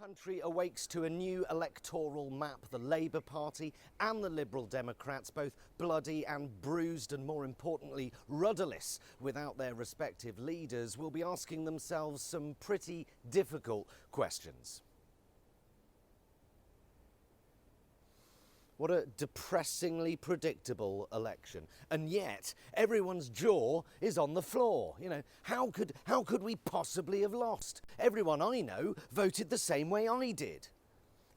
country awakes to a new electoral map, the Labour Party and the Liberal Democrats, both bloody and bruised and, more importantly, rudderless without their respective leaders, will be asking themselves some pretty difficult questions. What a depressingly predictable election. And yet, everyone's jaw is on the floor. You know, how could we possibly have lost? Everyone I know voted the same way I did.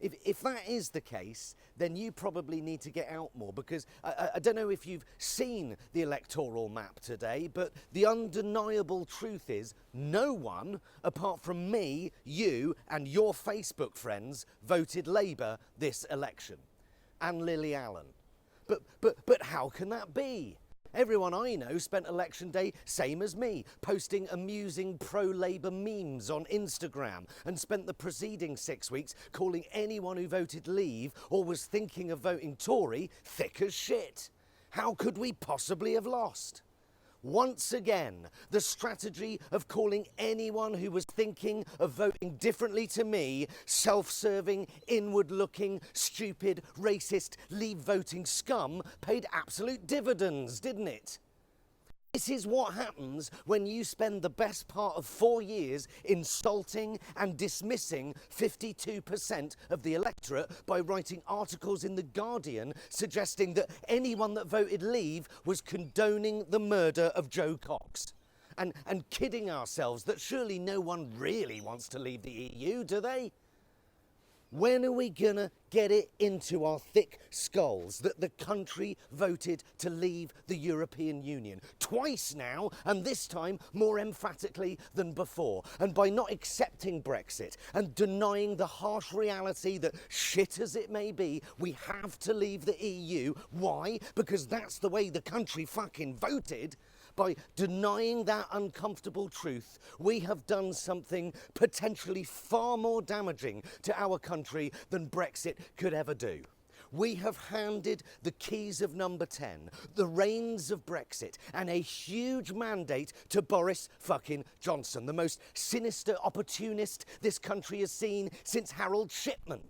If that is the case, then you probably need to get out more, because I don't know if you've seen the electoral map today, but the undeniable truth is no one, apart from me, you and your Facebook friends, voted Labour this election. And Lily Allen. But how can that be? Everyone I know spent election day same as me, posting amusing pro-Labour memes on Instagram, and spent the preceding 6 weeks calling anyone who voted Leave or was thinking of voting Tory thick as shit. How could we possibly have lost? Once again, the strategy of calling anyone who was thinking of voting differently to me self-serving, inward-looking, stupid, racist, leave-voting scum paid absolute dividends, didn't it? This is what happens when you spend the best part of 4 years insulting and dismissing 52% of the electorate by writing articles in The Guardian suggesting that anyone that voted Leave was condoning the murder of Joe Cox. And kidding ourselves that surely no one really wants to leave the EU, do they? When are we gonna get it into our thick skulls that the country voted to leave the European Union? Twice now, and this time more emphatically than before. And by not accepting Brexit and denying the harsh reality that, shit as it may be, we have to leave the EU. Why? Because that's the way the country fucking voted. By denying that uncomfortable truth, we have done something potentially far more damaging to our country than Brexit could ever do. We have handed the keys of number 10, the reins of Brexit, and a huge mandate to Boris fucking Johnson, the most sinister opportunist this country has seen since Harold Shipman.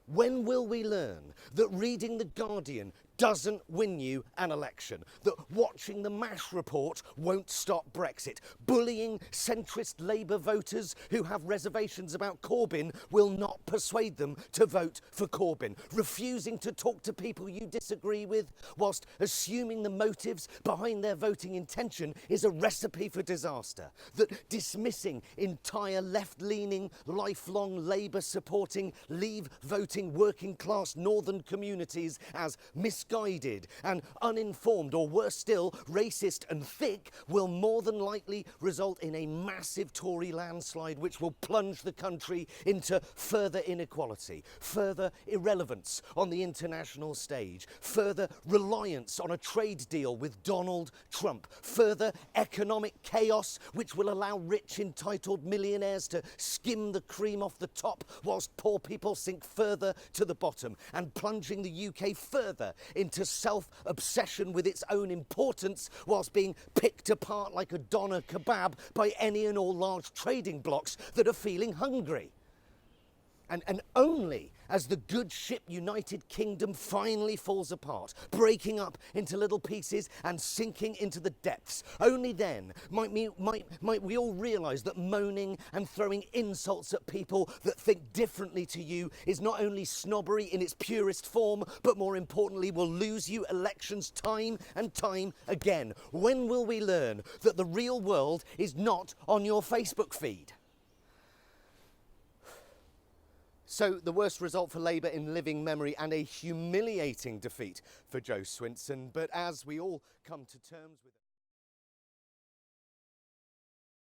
When will we learn that reading The Guardian doesn't win you an election? That watching the MASH report won't stop Brexit? Bullying centrist Labour voters who have reservations about Corbyn will not persuade them to vote for Corbyn? Refusing to talk to people you disagree with whilst assuming the motives behind their voting intention is a recipe for disaster? That dismissing entire left-leaning, lifelong Labour-supporting, Leave-voting working-class northern communities as misguided and uninformed, or worse still, racist and thick, will more than likely result in a massive Tory landslide which will plunge the country into further inequality, further irrelevance on the international stage, further reliance on a trade deal with Donald Trump, further economic chaos which will allow rich entitled millionaires to skim the cream off the top whilst poor people sink further to the bottom, and plunging the UK further into self-obsession with its own importance whilst being picked apart like a doner kebab by any and all large trading blocs that are feeling hungry. And only as the good ship United Kingdom finally falls apart, breaking up into little pieces and sinking into the depths, only then might we all realise that moaning and throwing insults at people that think differently to you is not only snobbery in its purest form, but more importantly will lose you elections time and time again. When will we learn that the real world is not on your Facebook feed? So the worst result for Labour in living memory, and a humiliating defeat for Jo Swinson. But as we all come to terms with